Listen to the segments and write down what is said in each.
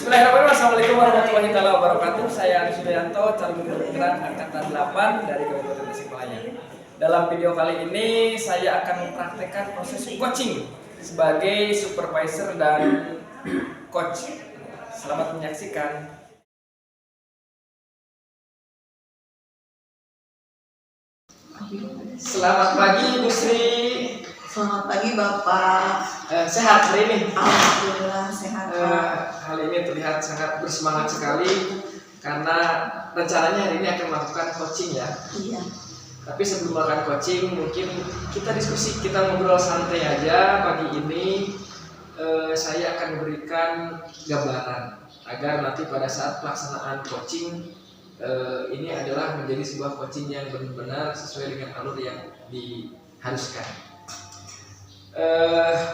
Bismillahirrahmanirrahim. Assalamualaikum warahmatullahi wabarakatuh. Saya Adi Sudayanto, calon guru bergerak angkatan 8 dari Kabupaten Tasikmalaya. Dalam video kali ini saya akan mempraktekkan proses coaching sebagai supervisor dan coach. Selamat menyaksikan. Selamat pagi Bu Sri. Selamat pagi Bapak. Sehat hari ini? Alhamdulillah sehat. Hari ini terlihat sangat bersemangat sekali karena rencananya hari ini akan melakukan coaching ya. Iya. Tapi sebelum melakukan coaching mungkin kita diskusi, kita ngobrol santai aja pagi ini. Saya akan memberikan gambaran agar nanti pada saat pelaksanaan coaching ini adalah menjadi sebuah coaching yang benar-benar sesuai dengan alur yang diharuskan.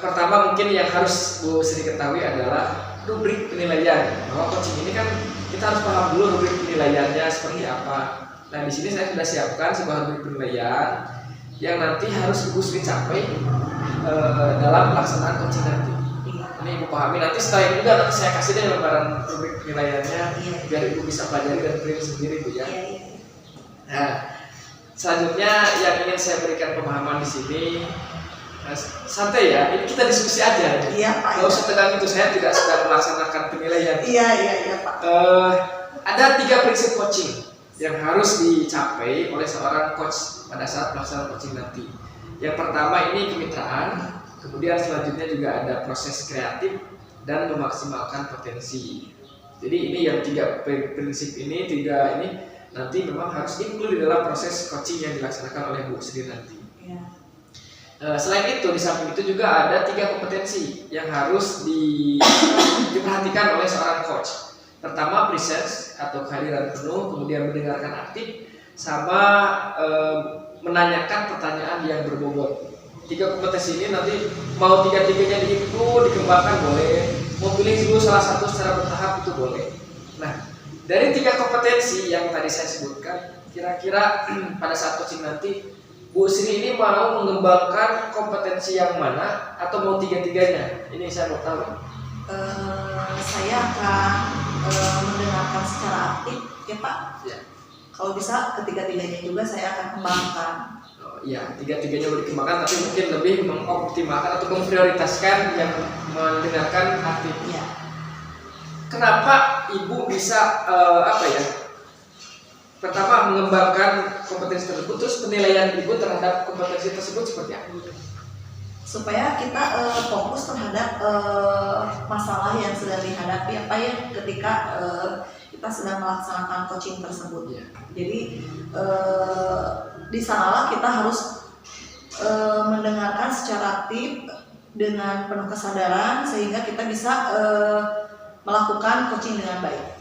Pertama mungkin yang harus Bu Sri ketahui adalah rubrik penilaian. Bahwa coaching ini kan kita harus paham dulu rubrik penilaiannya seperti apa. Nah di sini saya sudah siapkan sebuah rubrik penilaian yang nanti harus Ibu Sri capai dalam pelaksanaan coaching nanti. Ini Ibu pahami. Nanti setelah ini juga nanti saya kasih deh lembaran rubrik penilaiannya biar Ibu bisa pelajari dan print sendiri Bu ya. Nah selanjutnya yang ingin saya berikan pemahaman di sini. Santai ya, ini kita diskusi aja. Iya Pak. Gak usah tegang itu, saya tidak sedang melaksanakan penilaian. Iya Pak. Ada 3 prinsip coaching yang harus dicapai oleh seorang coach pada saat pelaksanaan coaching nanti. Yang pertama ini kemitraan, kemudian selanjutnya juga ada proses kreatif dan memaksimalkan potensi. Jadi ini yang 3 prinsip ini, 3 ini nanti memang harus include di dalam proses coaching yang dilaksanakan oleh Bu Sri nanti. Iya. Selain itu, di samping itu juga ada 3 kompetensi yang harus diperhatikan oleh seorang coach. Pertama, presence atau kehadiran penuh, kemudian mendengarkan aktif, sama menanyakan pertanyaan yang berbobot. 3 kompetensi ini nanti mau 3-3-nya dikembangkan boleh, mau pilih dulu salah satu secara bertahap itu boleh. Nah, dari 3 kompetensi yang tadi saya sebutkan, kira-kira pada saat coaching nanti Bu Sri ini mau mengembangkan kompetensi yang mana atau mau 3-3-nya? Ini saya mau tahu. Saya akan mendengarkan secara aktif ya Pak. Ya. Kalau bisa ketiga-tiganya juga saya akan kembangkan. Oh, iya, 3-3-nya boleh dikembangkan, tapi mungkin lebih mengoptimalkan atau memprioritaskan yang mendengarkan aktif. Iya. Kenapa Ibu bisa pertama mengembangkan kompetensi tersebut, terus penilaian Ibu terhadap kompetensi tersebut seperti apa? Supaya kita fokus terhadap masalah yang sedang dihadapi apa ya ketika kita sedang melaksanakan coaching tersebut. Ya. Jadi di sanalah kita harus mendengarkan secara aktif dengan penuh kesadaran sehingga kita bisa melakukan coaching dengan baik.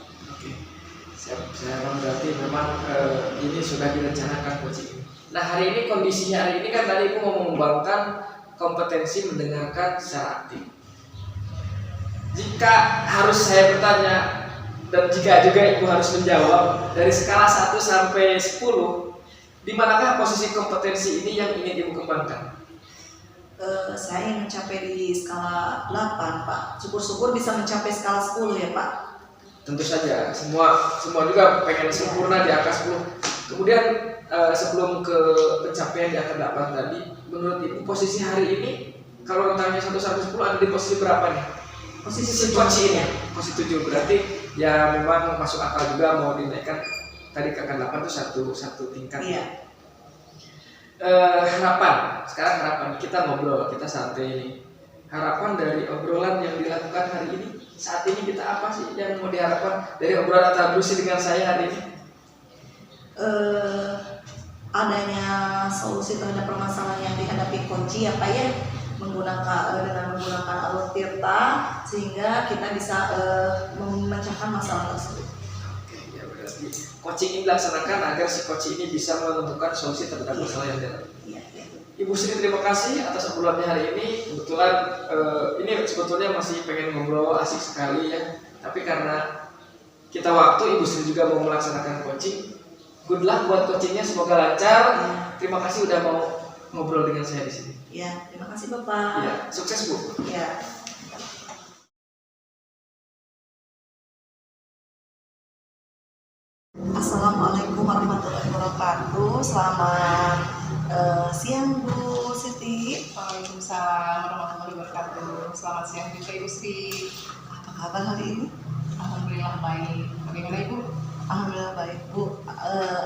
Saya berarti memang ini sudah direncanakan coaching ini. Nah hari ini kondisinya hari ini kan tadi Ibu mau mengembangkan kompetensi mendengarkan secara aktif. Jika harus saya bertanya dan jika juga Ibu harus menjawab dari skala 1 sampai 10, di manakah posisi kompetensi ini yang ingin Ibu kembangkan? Saya ingin mencapai di skala 8 Pak. Syukur-syukur bisa mencapai skala 10 ya Pak. Tentu saja, semua juga pengen sempurna di angka 10. Kemudian sebelum ke pencapaian di angka 8 tadi, menurut Ibu posisi hari ini kalau rentangnya 1 sampai 10 ada di posisi berapa nih? Posisi coaching ini, posisi 7 berarti ya memang masuk akal juga mau dinaikkan tadi ke angka 8 itu satu tingkat. Iya. Harapan, sekarang harapan kita ngobrol, kita santai ini. Harapan dari obrolan yang dilakukan hari ini, saat ini kita apa sih yang mau diharapkan dari obrolan antara Bu Sri dengan saya hari ini? Adanya solusi terhadap permasalahan yang dihadapi coaching apa ya dengan menggunakan alur tirta sehingga kita bisa memecahkan masalah tersebut. Oke, ya berarti coaching ini dilaksanakan agar si coach ini bisa menentukan solusi terhadap masalah yang dihadapi. Ibu Sri terima kasih atas obrolannya hari ini. Kebetulan ini sebetulnya masih pengen ngobrol asik sekali ya. Tapi karena kita waktu Ibu Sri juga mau melaksanakan coaching. Good luck buat coachingnya, semoga lancar. Terima kasih udah mau ngobrol dengan saya di sini. Ya, terima kasih Bapak. Ya, sukses Bu. Ya. Assalamualaikum warahmatullahi wabarakatuh. Selamat siang Bu Siti. Waalaikumsalam warahmatullahi wabarakatuh. Selamat siang juga Ibu Sri. Apa kabar hari ini? Alhamdulillah baik. Bagaimana Ibu? Alhamdulillah baik Bu.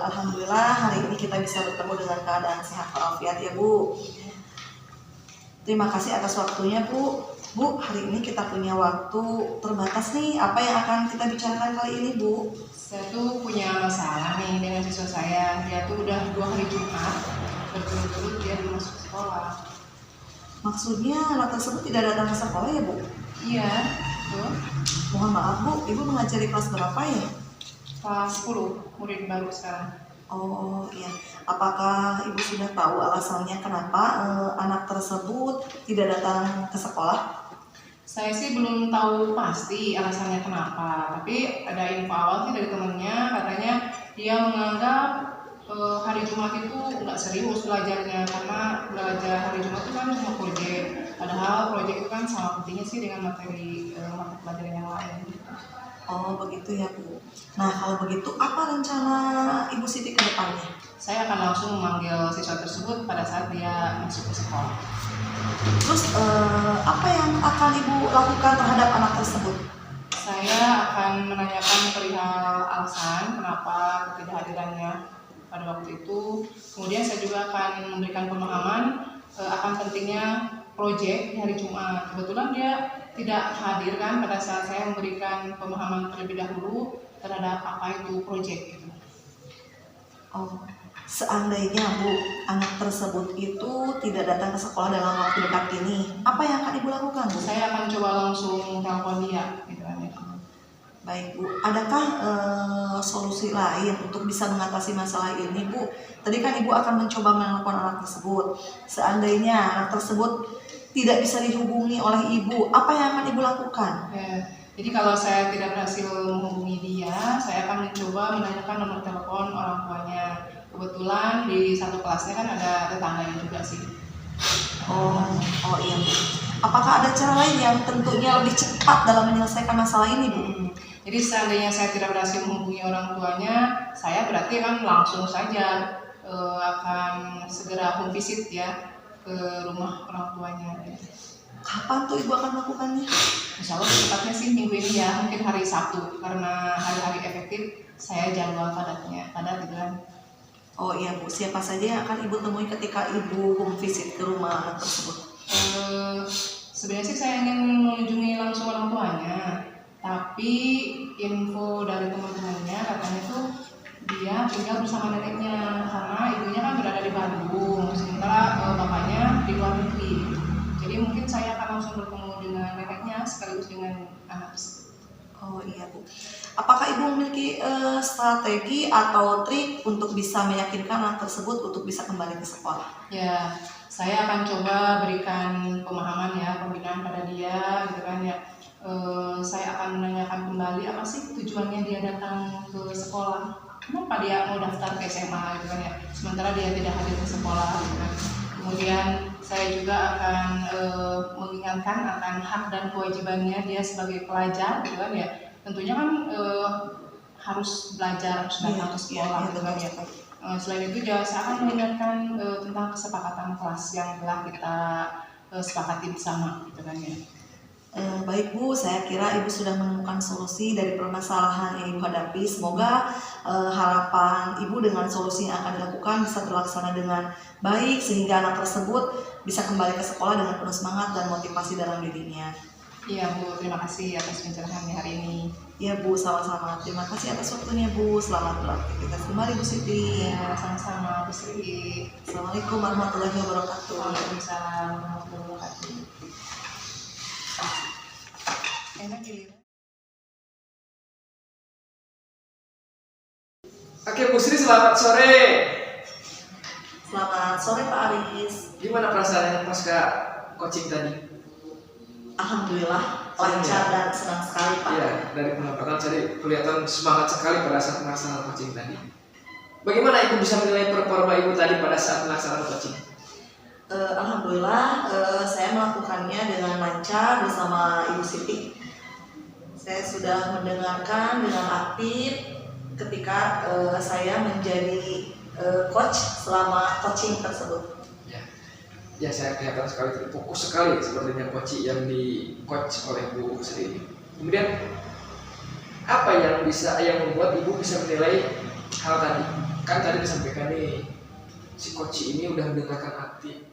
Alhamdulillah hari ini kita bisa bertemu dengan keadaan sehat walafiat ya Bu. Terima kasih atas waktunya Bu. Bu, hari ini kita punya waktu terbatas nih. Apa yang akan kita bicarakan kali ini Bu? Saya tuh punya masalah nih dengan siswa saya. Dia tuh udah 2 hari Jumat berturut-turut dia belum masuk sekolah. Maksudnya anak tersebut tidak datang ke sekolah ya Bu? Iya, tuh. Mohon maaf Bu, Ibu mengajari kelas berapa ya? Kelas 10, murid baru sekarang. Oh iya, apakah Ibu sudah tahu alasannya kenapa anak tersebut tidak datang ke sekolah? Saya sih belum tahu pasti alasannya kenapa, tapi ada info awal sih dari temennya, katanya dia menganggap hari Jumat itu nggak serius belajarnya, karena belajar hari Jumat itu kan cuma proyek, padahal proyek itu kan sama pentingnya sih dengan materi mata pelajaran yang lain. Oh begitu ya Bu. Nah kalau begitu apa rencana Ibu Siti ke depannya? Saya akan langsung memanggil siswa tersebut pada saat dia masuk ke sekolah. Terus apa yang akan Ibu lakukan terhadap anak tersebut? Saya akan menanyakan perihal alasan kenapa ketidakhadirannya pada waktu itu. Kemudian saya juga akan memberikan pemahaman akan pentingnya proyek di hari Jumat. Kebetulan dia tidak hadir kan pada saat saya memberikan pemahaman terlebih dahulu terhadap apa itu proyek gitu. Oh, seandainya Bu, anak tersebut itu tidak datang ke sekolah dalam waktu dekat ini, apa yang akan Ibu lakukan Bu? Saya akan coba langsung telepon dia gitu kan ya. Baik Bu, adakah solusi lain untuk bisa mengatasi masalah ini Bu? Tadi kan Ibu akan mencoba menelpon anak tersebut. Seandainya anak tersebut tidak bisa dihubungi oleh Ibu, apa yang akan Ibu lakukan? Ya, jadi kalau saya tidak berhasil menghubungi dia, saya akan mencoba menanyakan nomor telepon orang tuanya. Kebetulan di satu kelasnya kan ada tetangganya juga sih. Oh iya Bu. Apakah ada cara lain yang tentunya lebih cepat dalam menyelesaikan masalah ini Bu? Jadi seandainya saya tidak berhasil menghubungi orang tuanya, saya berarti kan langsung saja akan segera home visit ya ke rumah orang tuanya. Kapan tuh Ibu akan melakukannya? Insya Allah tepatnya sih minggu ini ya, mungkin hari Sabtu, karena hari-hari efektif saya jadwal padat gitu kan. Oh iya Bu, siapa saja yang akan Ibu temui ketika Ibu home visit ke rumah anak tersebut? Sebenarnya sih saya ingin mengunjungi langsung orang tuanya, tapi info dari teman-temannya katanya tuh dia tinggal bersama neneknya karena ibunya kan berada di Bandung, sementara bapaknya di luar negeri. Jadi mungkin saya akan langsung bertemu dengan neneknya sekaligus dengan anak tersebut. Oh iya Bu. Apakah Ibu memiliki strategi atau trik untuk bisa meyakinkan anak tersebut untuk bisa kembali ke sekolah? Ya, saya akan coba berikan pemahaman ya, pembinaan pada dia gitu kan ya. Saya akan menanyakan kembali apa sih tujuannya dia datang ke sekolah, kenapa dia mau daftar ke SMA gitu kan ya, sementara dia tidak hadir ke sekolah gitu kan. Kemudian saya juga akan mengingatkan akan hak dan kewajibannya dia sebagai pelajar gitu kan ya, tentunya kan harus belajar, harus datang ke sekolah gitu kan ya. Selain itu juga saya akan mengingatkan tentang kesepakatan kelas yang telah kita sepakati bersama gitu kan ya. Baik Bu, saya kira Ibu sudah menemukan solusi dari permasalahan yang Ibu hadapi. Semoga harapan Ibu dengan solusi yang akan dilakukan bisa terlaksana dengan baik sehingga anak tersebut bisa kembali ke sekolah dengan penuh semangat dan motivasi dalam dirinya. Iya Bu, terima kasih atas pencerahannya hari ini. Ya Bu, sama-sama. Terima kasih atas waktunya Bu. Selamat beraktivitas kembali Bu Siti. Ya, sama-sama Bu Sri. Assalamualaikum warahmatullahi wabarakatuh. Waalaikumsalam warahmatullahi wabarakatuh. Enak giliran. Oke Bu Sri, selamat sore. Selamat sore Pak Aris. Gimana perasaannya pasca coaching tadi? Alhamdulillah lancar dan senang sekali Pak. Iya, dari penampakan tadi kelihatan semangat sekali pada saat melaksanakan coaching tadi. Bagaimana Ibu bisa menilai performa Ibu tadi pada saat melaksanakan coaching? Alhamdulillah saya melakukannya dengan lancar bersama Ibu Siti. Saya sudah mendengarkan dengan aktif ketika saya menjadi coach selama coaching tersebut. Ya, saya kelihatan sekali fokus sekali sepertinya coaching yang di coach oleh Bu Sri. Kemudian apa yang membuat Ibu bisa menilai hal tadi? Kan tadi disampaikan nih si coach ini udah mendengarkan aktif.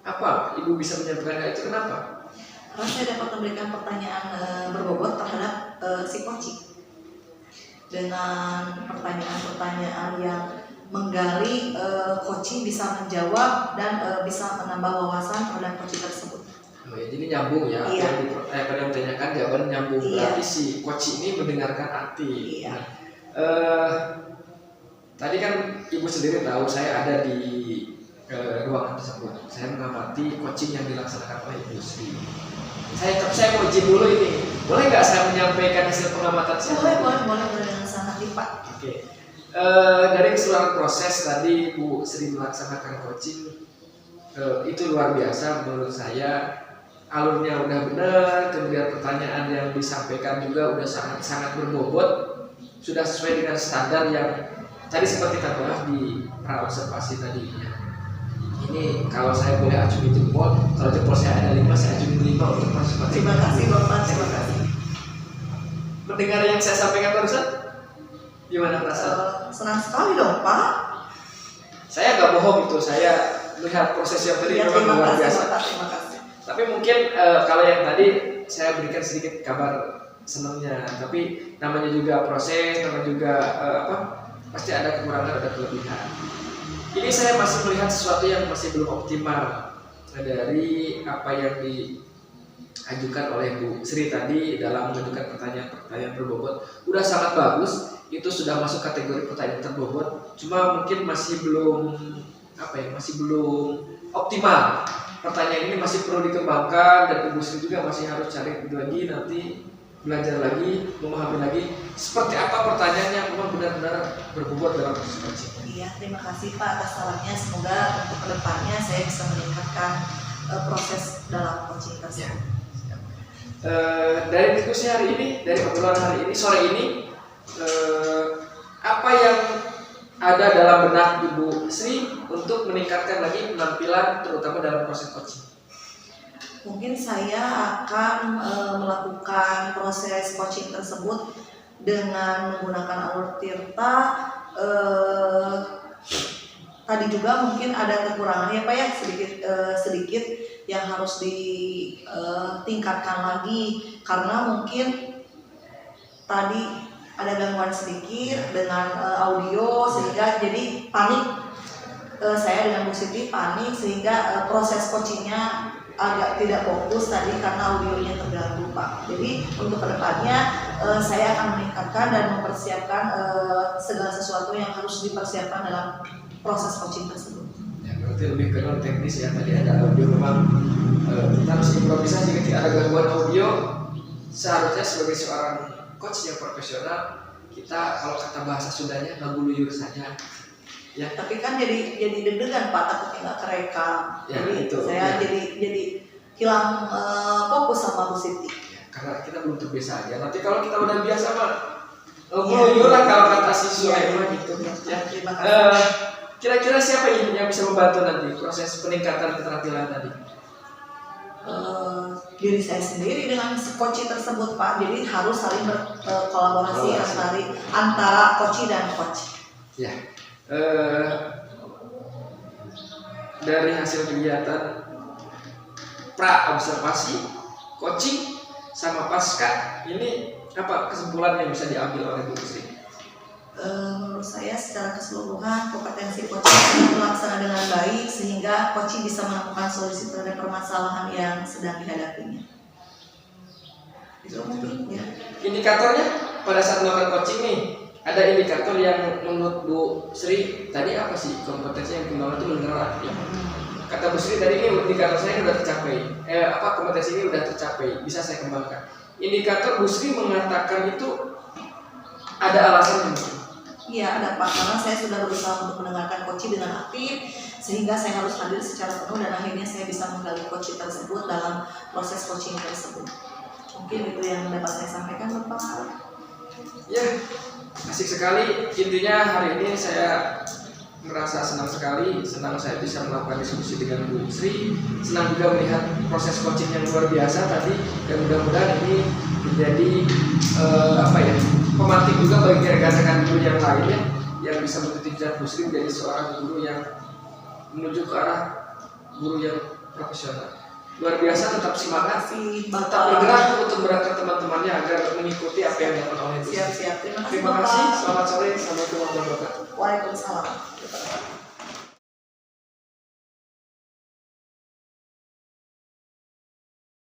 Apa Ibu bisa menyampaikan hal itu, kenapa? Karena saya dapat memberikan pertanyaan berbobot terhadap si coach dengan pertanyaan-pertanyaan yang menggali coaching bisa menjawab dan bisa menambah wawasan terhadap coaching tersebut. Oh ya, jadi nyambung ya. Iya. Apa yang ditanyakan jawaban nyambung. Iya. Berarti si coach ini mendengarkan aktif. Iya. Tadi kan Ibu sendiri tahu saya ada di ruangan tersebut. Saya mengamati coaching yang dilaksanakan oleh Ibu Sri. Saya mau izin dulu ini. Boleh nggak saya menyampaikan hasil pengamatan saya? Boleh dengan sangat lipat. Oke. Dari keseluruhan proses tadi Bu Sri melaksanakan coaching, itu luar biasa menurut saya. Alurnya udah benar, kemudian pertanyaan yang disampaikan juga udah sangat berbobot, sudah sesuai dengan standar yang tadi seperti kita bahas di pra-observasi tadi. Ini kalau saya boleh acungi jempol, kalau jempol saya ada 5, saya acungi 5 untuk partisipasi. Terima kasih Bapak, terima kasih. Mendengar yang saya sampaikan barusan, gimana perasaan? Senang sekali dong Pak. Saya nggak bohong itu, saya melihat proses yang tadi Ya, memang terima luar kasih biasa. Bapak, terima kasih. Tapi mungkin kalau yang tadi saya berikan sedikit kabar senangnya, tapi namanya juga proses, namanya juga pasti ada kekurangan, ada kelebihan. Ini saya masih melihat sesuatu yang masih belum optimal dari apa yang diajukan oleh Bu Sri tadi dalam mengajukan pertanyaan berbobot. Udah sangat bagus, itu sudah masuk kategori pertanyaan terbobot. Cuma mungkin masih belum masih belum optimal. Pertanyaan ini masih perlu dikembangkan dan Ibu Sri juga masih harus cari lagi, nanti belajar lagi, memahami lagi seperti apa pertanyaan yang memang benar-benar berbobot dalam proses coaching. Iya, terima kasih Pak atas sarannya. Semoga untuk kedepannya saya bisa meningkatkan proses dalam coaching tersebut. Dari diskusi hari ini, dari obrolan hari ini, sore ini, apa yang ada dalam benak Ibu Sri untuk meningkatkan lagi penampilan terutama dalam proses coaching? Mungkin saya akan melakukan proses coaching tersebut dengan menggunakan alur Tirta. Tadi juga mungkin ada kekurangannya Pak ya, sedikit yang harus ditingkatkan lagi karena mungkin tadi ada gangguan sedikit dengan audio sehingga jadi panik. Saya dengan Bu Siti panik sehingga proses coachingnya agak tidak fokus tadi karena audionya terganggu Pak. Jadi untuk kedepannya saya akan meningkatkan dan mempersiapkan segala sesuatu yang harus dipersiapkan dalam proses coaching tersebut. Ya, berarti lebih ke non teknis ya. Tadi ada audio memang kita harus improvisasi ketika ada gangguan audio. Seharusnya sebagai seorang coach yang profesional, kita kalau kata bahasa Sundanya ngaguluyur saja. Ya. Tapi kan jadi deg-degan Pak, takutnya nggak kerekam. Ya, jadi itu, saya ya. jadi hilang fokus sama Bu Siti. Ya, karena kita belum terbiasa aja. Nanti kalau kita udah biasa mah ngaguluyur lah kalau kata si Sulaiman gitu. Ya. Terima kasih. Kira-kira siapa ini yang bisa membantu nanti proses peningkatan keterampilan tadi? Diri saya sendiri dengan coach tersebut Pak, jadi harus saling berkolaborasi antara coach dan coach. Ya, dari hasil kegiatan pra observasi, coaching, sama pasca ini apa kesimpulan yang bisa diambil oleh Bu Sri? Menurut saya secara keseluruhan kompetensi coaching terlaksana dengan baik sehingga coaching bisa menemukan solusi terhadap permasalahan yang sedang dihadapinya. Itu mungkin ya. Indikatornya pada saat melakukan coaching nih, ada indikator yang menurut Bu Sri tadi apa sih kompetensi yang kembali itu mendengar ya? Kata Bu Sri tadi ini indikator saya sudah tercapai. Kompetensi ini sudah tercapai, bisa saya kembangkan. Indikator Bu Sri mengatakan itu ada alasannya mungkin. Iya ada Pak, karena saya sudah berusaha untuk mendengarkan coach dengan aktif sehingga saya harus hadir secara penuh dan akhirnya saya bisa menggali coach tersebut dalam proses coaching tersebut. Mungkin itu yang dapat saya sampaikan Bapak. Ya, terima Asik sekali. Intinya hari ini saya merasa senang sekali, senang saya bisa melakukan diskusi dengan Bu Sri, senang juga melihat proses coaching yang luar biasa tadi, dan mudah-mudahan ini menjadi pemantik juga bagi rekan-rekan guru yang lainnya yang bisa mengikuti jejak Bu Sri menjadi seorang guru yang menuju ke arah guru yang profesional. Luar biasa, tetap semangat, tetap bergerak untuk berangkat teman-temannya agar mengikuti apa yang dilakukan oleh Bu Sri. Siap-siap. Terima kasih Terima Bapak. kasih, selamat sore, assalamualaikum warahmatullahi wabarakatuh. Waalaikumsalam.